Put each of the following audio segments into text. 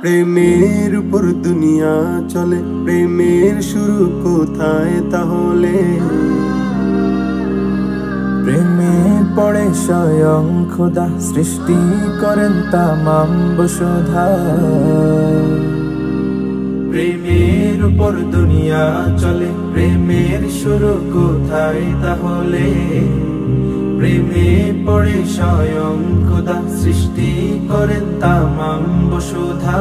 প্রেমের উপর দুনিয়া চলে, প্রেমের শুরু কোথায় তাহলে? প্রেমের পড়ে স্বয়ং খোদা, সৃষ্টি করেন তামাম বসুধা। প্রেমের উপর দুনিয়া চলে, প্রেমের শুরু কোথায় তাহলে? প্রেমে পড়ে স্বয়ং খোদা, সৃষ্টি করেন তামাম বসুধা।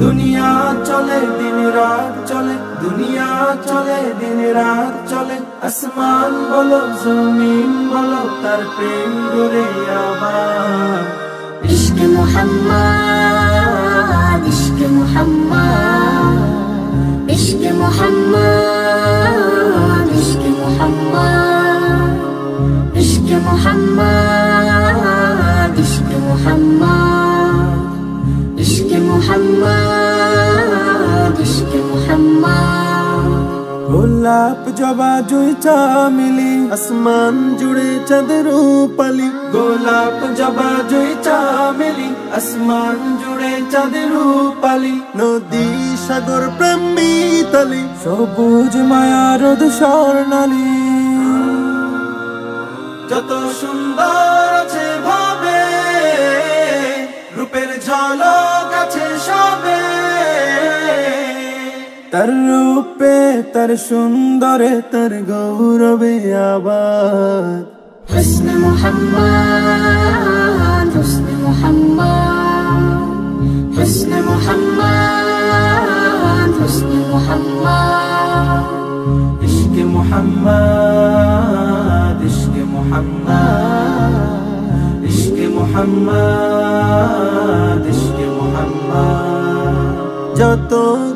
দুনিয়া চলে দিন রাত চলে, দুনিয়া চলে দিন রাত চলে, আসমান বলো জমিন বলো তার প্রেম গড়ে আবার। ইশক মুহাম্মদ, ইশক মুহাম্মদ, ইশক মুহাম্মদ, ইশক মুহাম্মদ, ইশক মুহাম্মদ, ইশক মুহাম্মদ, ইশক মুহাম্মদ, ইশক মুহাম্মদ। গোলাপ জবা জুঁই চামেলি, আসমান জুড়ে চাঁদের রূপালি। গোলাপ জবা জুঁই চামেলি, আসমান জুড়ে চাঁদের রূপালি। নদী সাগর প্রেম মিতালি, সবুজ মায়া রোদ স্বর্ণালী। যত সুন্দর আছে ভাবে, রূপের ঝলক আছে সবে। তার রূপে তার সুন্দরে তার গৌরবে আবাদ। হুসন মুহাম্মদ, হুসন মুহাম্মদ, হুসন মুহাম্মদ, হুসন মুহাম্মদ। ইশক মুহাম্মদ, ইশক মুহাম্মদ, ইশক মুহাম্মদ, ইশক মুহাম্মদ। যত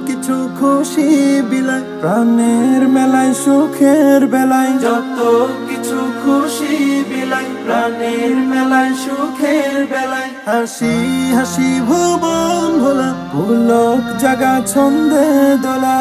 কিছু খুশি বিলায়, প্রাণের মেলায় সুখের বেলায়। যত কিছু খুশি বিলায়, প্রাণের মেলায় সুখের বেলায়। হাসি হাসি ভুবন ভোলা, পুলক জাগা ছন্দে দোলা।